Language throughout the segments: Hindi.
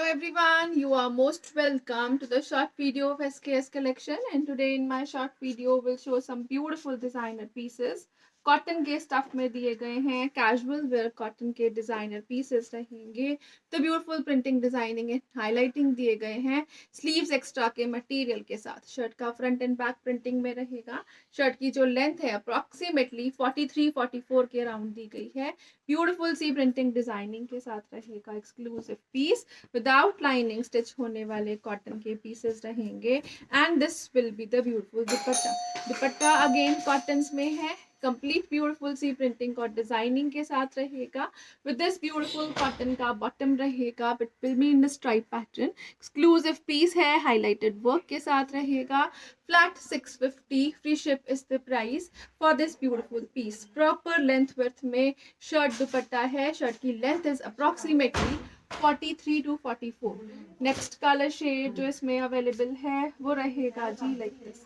everyone, you are most welcome to the short video of SKS collection, and today in my short video will show some beautiful designer pieces. Cotton के स्टफ में दिए गए हैं, कैजुअल वेयर कॉटन के डिजाइनर पीसेस रहेंगे। तो beautiful printing designing and highlighting दिए गए हैं, स्लीव्स एक्स्ट्रा के मटेरियल के साथ। शर्ट का फ्रंट एंड बैक प्रिंटिंग में रहेगा। शर्ट की जो लेंथ है अप्रोक्सीमेटली 43-44 के अराउंड दी गई है। ब्यूटीफुल सी प्रिंटिंग डिजाइनिंग के साथ रहेगा exclusive piece. Without lining stitch होने वाले कॉटन के पीसेस रहेंगे and this will be the beautiful dupatta. Dupatta again cottons में है, कंप्लीट ब्यूटीफुल सी प्रिंटिंग और डिजाइनिंग के साथ रहेगा। विद दिस ब्यूटीफुल कॉटन का बॉटम रहेगा, it will be in stripe pattern. Exclusive piece है, हाईलाइटेड वर्क के साथ रहेगा। Flat 650, free ship is the price for this beautiful piece. Proper length width में शर्ट दुपट्टा है। शर्ट की length is approximately 43 to 44। Next colour shade जो इसमें अवेलेबल है वो रहेगा जी लाइक दिस।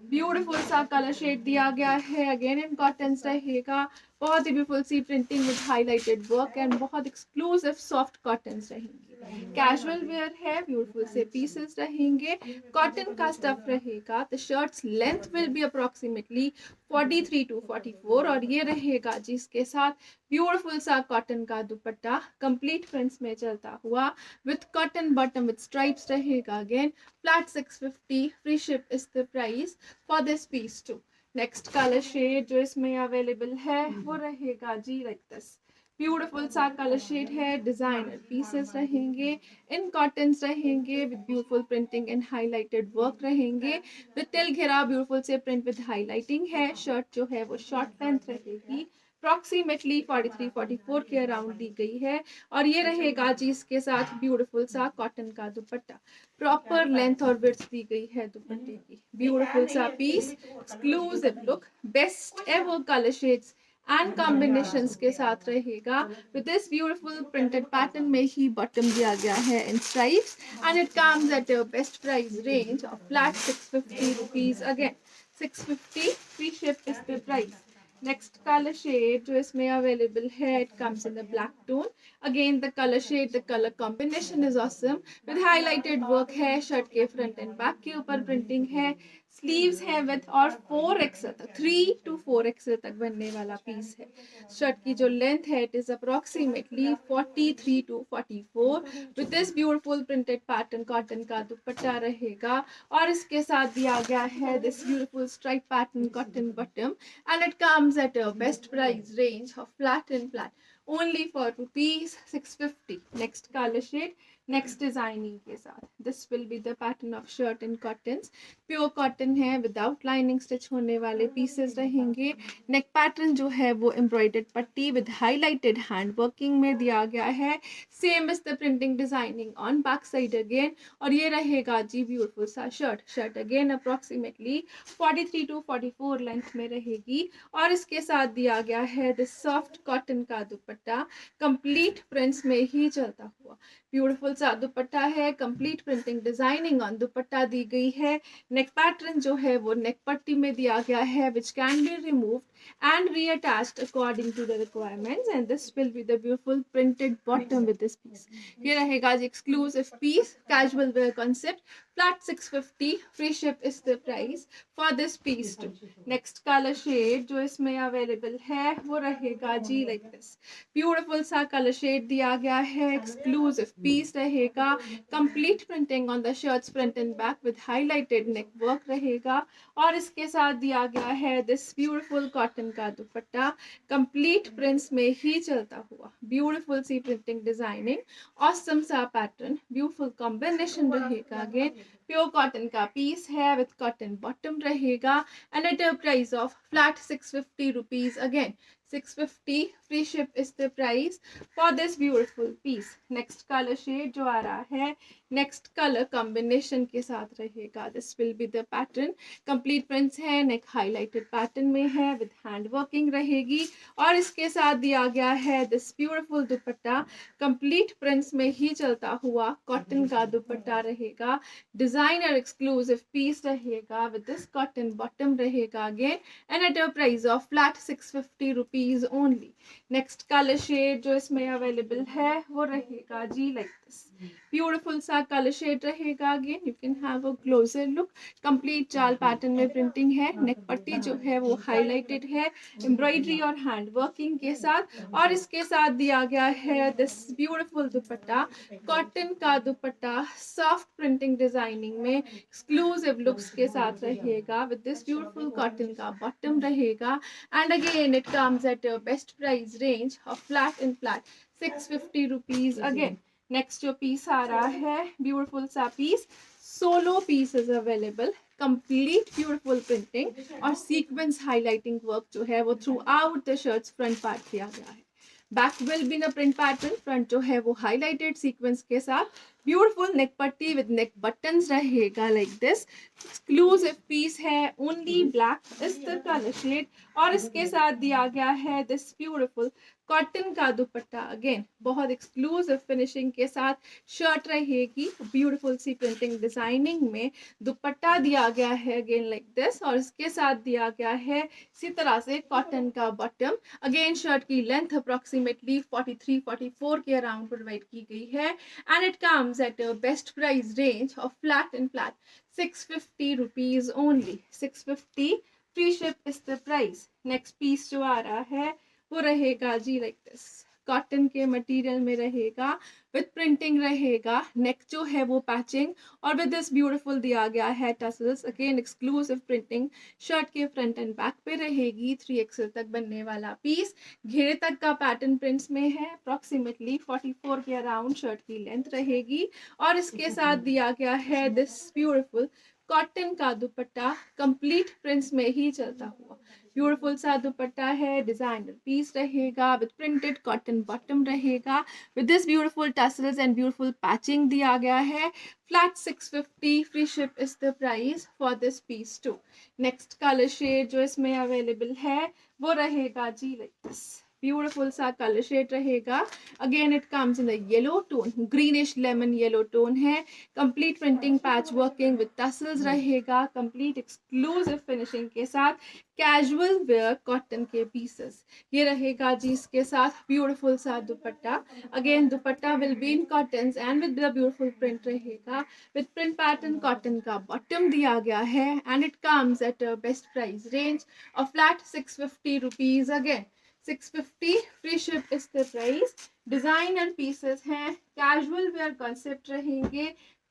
ब्यूटीफुल सा कलर शेड दिया गया है, अगेन इन कॉटन रहेगा। बहुत ही ब्यूटीफुल सी printing with highlighted work and बहुत एक्सक्लूसिव सॉफ्ट कॉटन रहेंगे। कैजुअल वेयर है, ब्यूटीफुल से पीसेस रहेंगे, कॉटन का स्टफ रहेगा। The shirts length will be approximately 43 to 44 और ये रहेगा जिसके साथ ब्यूटीफुल सा कॉटन का दुपट्टा कंप्लीट प्रिंट्स में चलता हुआ with cotton bottom with stripes रहेगा। Again flat 650, free ship is the price for this piece too. Next colour shade जो इसमें अवेलेबल है वो रहेगा जी लाइक दिस। ब्यूटीफुल सा कलर शेड है, डिजाइनर पीसेस रहेंगे, इन कॉटन्स रहेंगे with beautiful printing and highlighted work रहेंगे। विद टिल घेरा ब्यूटीफुल से प्रिंट विद हाईलाइटिंग है। शर्ट जो है वो शॉर्ट लेंथ रहेगी, अप्रोक्सीमेटली 43-44 के अराउंड दी गई है और ये रहेगा जी इसके साथ ब्यूटीफुल सा कॉटन का दुपट्टा। प्रॉपर लेंथ और विड्थ दी गई है दुपट्टे की। ब्यूटीफुल सा piece, exclusive look, best ever colour shades and combinations के साथ रहेगा। With this beautiful printed pattern में ही बॉटम दिया गया है in stripes and it comes at a best price range of flat 650 rupees. Again 650, free ship is the price. Next colour shade जो इसमें अवेलेबल है, it comes in the black tone. Again the colour shade, the colour combination is awesome with highlighted work है। शर्ट के फ्रंट एंड बैक के ऊपर प्रिंटिंग है, स्लीव्स है विद और 4 एक्सल तक, 3 to 4 एक्सल तक बनने वाला पीस है। शर्ट की जो लेंथ है it is approximately 43 to 44 with this beautiful printed pattern. Cotton का दुपट्टा रहेगा और इसके साथ दिया गया है this beautiful stripe pattern cotton bottom and it comes at a best price range of flat and flat only for rupees 650। next color shade, next designing के साथ this will be the pattern of shirt in cottons। Pure cotton है, विदाउट लाइनिंग स्टिच होने वाले पीसेस रहेंगे। नेक पैटर्न जो है वो एम्ब्रॉयडर्ड पट्टी विद हाईलाइटेड हैंड वर्किंग में दिया गया है। Same is the printing designing on back side again और ये रहेगा जी ब्यूटीफुल सा shirt. Shirt again approximately 43 to 44 length में रहेगी और इसके साथ दिया गया है दिस सॉफ्ट कॉटन का दुपट्टा कंप्लीट प्रिंट्स में ही चलता हुआ। ब्यूटीफुल सा दुपट्टा है, complete printing designing on dupatta दी गई है। नेक पैटर्न जो है वो नेक पट्टी में दिया गया है which can be removed and reattached according to the requirements and this will be the beautiful printed bottom with this piece। ये रहेगा जी exclusive piece, casual wear concept, flat 650, free ship is the price for this piece too। next color shade जो इसमें available है वो रहेगा जी like this। beautiful सा color shade दिया गया है, exclusive piece रहेगा, complete printing on the shirts front and back with highlighted neck work रहेगा और इसके साथ दिया गया है दिस ब्यूटीफुल कॉटन का दुपट्टा कंप्लीट प्रिंट्स में ही चलता हुआ। ब्यूटीफुल सी प्रिंटिंग डिजाइनिंग, ऑसम सा पैटर्न, ब्यूटीफुल कॉम्बिनेशन रहेगा। अगेन प्योर कॉटन का पीस है विथ कॉटन बॉटम रहेगा and at a price of flat 650 rupees. Again 650, free ship is the price for this beautiful piece. Next colour shade जो आ रहा है, नेक्स्ट कलर कॉम्बिनेशन के साथ रहेगा। This will be the pattern, complete prints है, नेक हाईलाइटेड पैटर्न में है विद हैंड वर्किंग रहेगी और इसके साथ दिया गया है this beautiful dupatta complete prints में ही चलता हुआ कॉटन का दुपट्टा रहेगा। डिजाइनर एक्सक्लूसिव पीस रहेगा विद दिस कॉटन बॉटम रहेगा again and at a price of flat 650 rupees only. Next colour shade जो इसमें अवेलेबल है वो रहेगा जी लाइक दिस, ब्यूटीफुल सा कलर शेड रहेगा. Again you can have a closer look. Complete जाल पैटर्न में प्रिंटिंग है. नेक पट्टी जो है वो हाईलाइटेड है एम्ब्रॉयडरी और हैंड वर्किंग के साथ, और इसके साथ दिया गया है दिस ब्यूटीफुल दुपट्टा, कॉटन का दुपट्टा सॉफ्ट प्रिंटिंग डिजाइनिंग में एक्सक्लूसिव लुक्स के साथ रहेगा विद दिस ब्यूटीफुल कॉटन का बॉटम रहेगा. And again, it comes at a best price range of flat and flat 650 rupees. Again, next जो piece आ रहा है, beautiful सा piece, solo piece is available. Complete beautiful printing और sequence highlighting work जो है वो throughout the shirts front part किया गया है. Back will be in print pattern. Front जो है वो हाईलाइटेड सीक्वेंस के साथ ब्यूटीफुल नेक पट्टी विद नेक बटन्स रहेगा लाइक दिस. एक्सक्लूसिव पीस है, only black is the colour shade, और इसके साथ दिया गया है दिस ब्यूटीफुल कॉटन का दुपट्टा. अगेन बहुत एक्सक्लूसिव फिनिशिंग के साथ शर्ट रहेगी, ब्यूटीफुल सी प्रिंटिंग डिजाइनिंग में दुपट्टा दिया गया है अगेन लाइक दिस, और इसके साथ दिया गया है इसी तरह से कॉटन का बॉटम. अगेन शर्ट की लेंथ अप्रोक्सीमेटली 43-44 के अराउंड प्रोवाइड की गई है, and it comes at a best price range of flat and flat 650 rupees only. 650 free ship is the price. Next piece जो आ रहा है वो रहेगा जी लाइक दिस, कॉटन के मटेरियल में रहेगा, विद प्रिंटिंग रहेगा. नेक जो है वो पैचिंग और विद दिस ब्यूटीफुल दिया गया है tassels. Again exclusive printing shirt के फ्रंट एंड बैक पे रहेगी. 3XL तक बनने वाला पीस, घेरे तक का पैटर्न प्रिंट्स में है. अप्रोक्सीमेटली 44 के अराउंड शर्ट की लेंथ रहेगी, और इसके साथ दिया गया है दिस ब्यूटीफुल कॉटन का दुपट्टा, कंप्लीट प्रिंट्स में ही चलता हुआ ब्यूटीफुल सा दुपट्टा है. डिजाइनर पीस रहेगा विद प्रिंटेड कॉटन बॉटम रहेगा, with this beautiful tassels and beautiful patching दिया गया है. Flat 650 free ship is the price for this piece too. Next colour shade जो इसमें अवेलेबल है वो रहेगा जी लाइक दिस, ब्यूटीफुल सा कलर शेड रहेगा. Again it comes in the yellow tone, greenish lemon yellow tone है. Complete printing patch working with tassels रहेगा, कंप्लीट एक्सक्लूसिव फिनिशिंग के साथ कैजुअल वेयर कॉटन के पीसेस. ये रहेगा जी इसके साथ ब्यूटीफुल सा दुपट्टा. Again dupatta will be in cottons and with the beautiful print रहेगा, विद प्रिंट पैटर्न कॉटन का बॉटम दिया गया है, and it comes at a best price range of flat 650 rupees. Again 650 free ship is the price. Designer pieces हैं, कैजुअल वेयर कॉन्सेप्ट रहेंगे,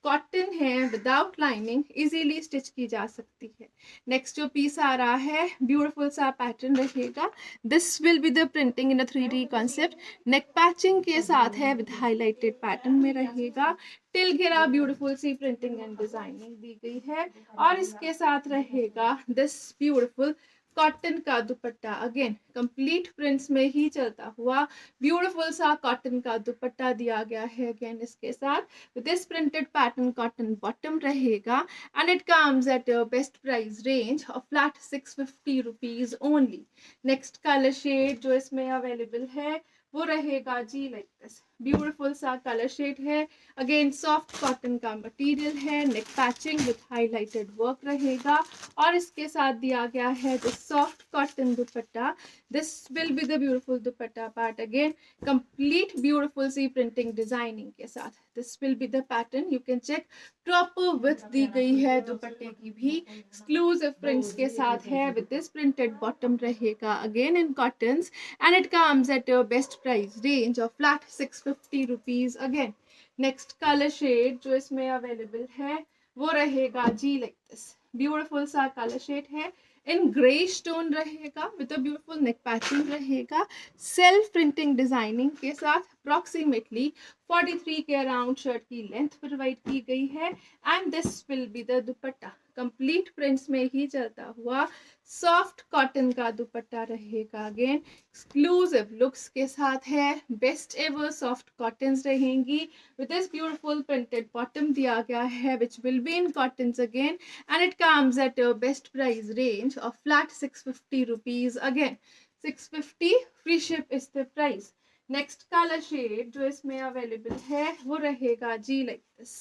कॉटन है विदाउट लाइनिंग, इजीली स्टिच की जा सकती है. नेक्स्ट जो पीस आ रहा है ब्यूटीफुल सा पैटर्न रहेगा. This will be the printing in a 3D concept. Neck patching के साथ है विद हाईलाइटेड पैटर्न में रहेगा. टिल घेरा ब्यूटीफुल सी प्रिंटिंग एंड डिजाइनिंग दी गई है, और इसके साथ रहेगा दिस ब्यूटीफुल कॉटन का दुपट्टा. अगेन कंप्लीट प्रिंट्स में ही चलता हुआ ब्यूटीफुल सा कॉटन का दुपट्टा दिया गया है. अगेन इसके साथ this printed pattern cotton bottom रहेगा, and it comes at best price range of flat 650 rupees only. Next colour shade जो इसमें अवेलेबल है वो रहेगा जी लाइक दिस, ब्यूटीफुल सा कलर शेड है. अगेन सॉफ्ट कॉटन का मटेरियल है, neck patching with highlighted work रहेगा, और इसके साथ दिया गया है this soft cotton dupatta. This will be the beautiful dupatta part. Again complete beautiful सी प्रिंटिंग डिजाइनिंग के साथ this will be the pattern. You can check proper with दी गई है दुपट्टे की भी, एक्सक्लूसिव प्रिंट्स के साथ है, विद दिस प्रिंटेड बॉटम रहेगा again in cottons, and it comes at your best price range of flat 650 rupees. Again next colour shade जो इसमें अवेलेबल है वो रहेगा जी लाइक दिस, ब्यूटीफुल सा कलर शेड है, इन ग्रे स्टोन रहेगा, with a beautiful neck patching रहेगा, सेल्फ प्रिंटिंग डिजाइनिंग के साथ. अप्रोक्सीमेटली 43 के अराउंड शर्ट की लेंथ प्रोवाइड की गई है, and this will be the dupatta. Complete prints में ही चलता हुआ सॉफ्ट कॉटन का दुपट्टा रहेगा. अगेन एक्सक्लूसिव लुक्स के साथ है, बेस्ट एवर सॉफ्ट कॉटन्स रहेंगी, with this beautiful printed bottom दिया गया है which will be in cottons again, and it comes at best price range of flat 650 rupees. Again 650 free ship is the price. Next colour shade जो इसमें अवेलेबल है वो रहेगा जी लाइक दिस।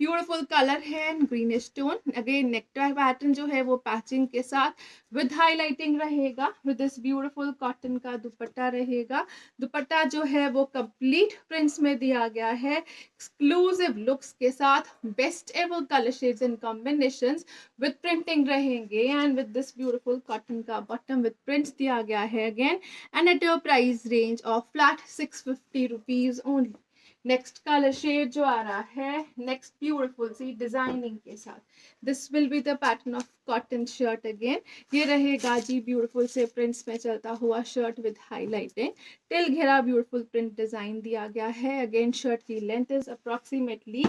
ब्यूटीफुल कलर है, greenish tone. Again necktie pattern जो है वो पैचिंग के साथ विद हाईलाइटिंग रहेगा। विद दिस ब्यूटीफुल कॉटन का दुपट्टा रहेगा। दुपट्टा जो है वो कंप्लीट प्रिंट्स में दिया गया है, एक्सक्लूसिव लुक्स के साथ, best ever colour shades and combinations with printing रहेंगे। And with this beautiful cotton का बॉटम विद प्रिंट्स दिया गया है again, and at a price range of flat 650 rupees only. Next colour shade जो आ रहा है, नेक्स्ट ब्यूटीफुल सी डिजाइनिंग के साथ, this will be the pattern of cotton shirt again. ये रहेगा जी ब्यूटीफुल से प्रिंट्स में चलता हुआ शर्ट विद हाईलाइटिंग, टिल घेरा ब्यूटीफुल प्रिंट डिजाइन दिया गया है। अगेन शर्ट की लेंथ इज अप्रोक्सीमेटली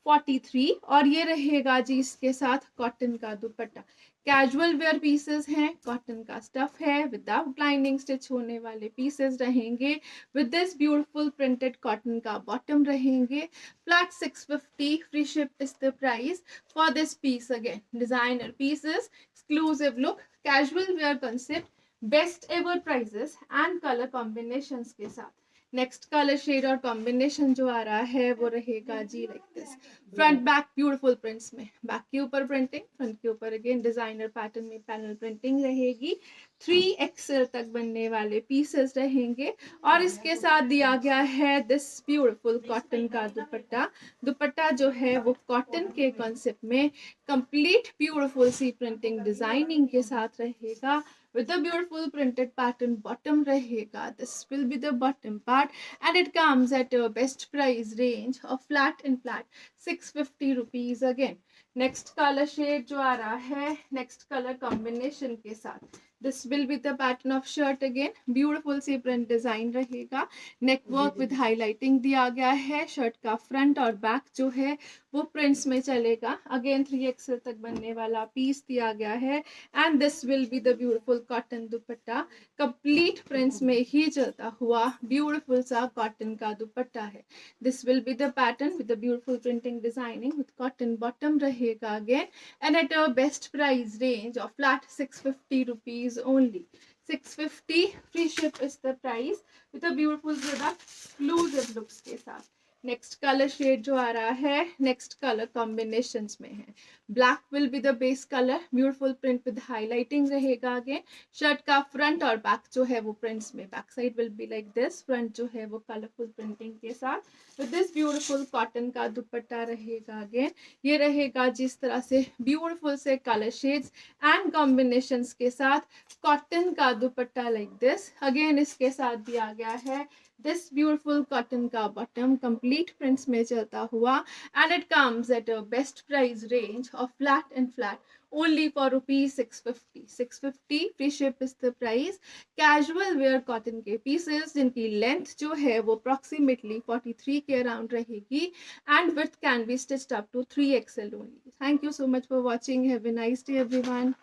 43 और ये रहेगा जी इसके साथ कॉटन का दुपट्टा। कैजुअल वेयर पीसेस हैं, कॉटन का स्टफ है, विदाउट लाइनिंग स्टिच होने वाले पीसेस रहेंगे। With this beautiful printed cotton का बॉटम रहेंगे। Flat 650, free ship is the price for this piece. Again designer pieces, exclusive look, casual wear concept, best ever prices and colour combinations के साथ। नेक्स्ट कलर शेड और कॉम्बिनेशन जो आ रहा है वो रहेगा जी like this. Front back beautiful prints में, बैक के ऊपर प्रिंटिंग, फ्रंट के ऊपर अगेन डिजाइनर पैटर्न में पैनल प्रिंटिंग रहेगी। 3XL तक बनने वाले पीसेस रहेंगे और इसके साथ दिया गया है दिस ब्यूटीफुल कॉटन का दुपट्टा। दुपट्टा जो है वो कॉटन के कॉन्सेप्ट में कंप्लीट ब्यूटीफुल सी प्रिंटिंग डिजाइनिंग के साथ रहेगा। With a beautiful printed pattern bottom रहेगा, this will be the bottom part and it comes at a best price range of flat 650 rupees again. Next color shade जो आ रहा है, next color combination के साथ, this will be the pattern of shirt again, beautiful C print design रहेगा। neck work with highlighting दिया गया है। शर्ट का फ्रंट और बैक जो है वो प्रिंट्स में चलेगा। अगेन 3XL तक बनने वाला पीस दिया गया है and this will be the beautiful cotton dupatta. Complete prints में ही चलता हुआ ब्यूटीफुल सा कॉटन का दुपट्टा है। This will be the pattern with the beautiful printing designing with cotton bottom रहेगा again and at a best price range of flat 650 rupees only. 650, free ship is the price with a beautiful product, exclusive looks के साथ। नेक्स्ट कलर शेड जो आ रहा है, नेक्स्ट कलर कॉम्बिनेशंस में है। Black will be the base colour, beautiful print with highlighting रहेगा अगेन। शर्ट का फ्रंट और बैक जो है वो प्रिंट्स में, back side will be like this, front जो है वो कलरफुल प्रिंटिंग के साथ विद दिस ब्यूटीफुल कॉटन का दुपट्टा रहेगा अगेन। ये रहेगा जिस तरह से ब्यूटीफुल से कलर शेड्स एंड कॉम्बिनेशंस के साथ कॉटन का दुपट्टा लाइक दिस। अगेन इसके साथ दिया गया है दिस ब्यूटीफुल कॉटन का बॉटम, कंप्लीट प्रिंट्स में चलता हुआ and it comes at a best price range of flat only for rupees 650. 650 free ship is the price. Casual wear cotton के पीसेस जिनकी लेंथ जो है वो अप्रोक्सीमेटली 43 के अराउंड रहेगी and width can be stitched up to 3XL only. Thank you so much for watching. Have a nice day everyone.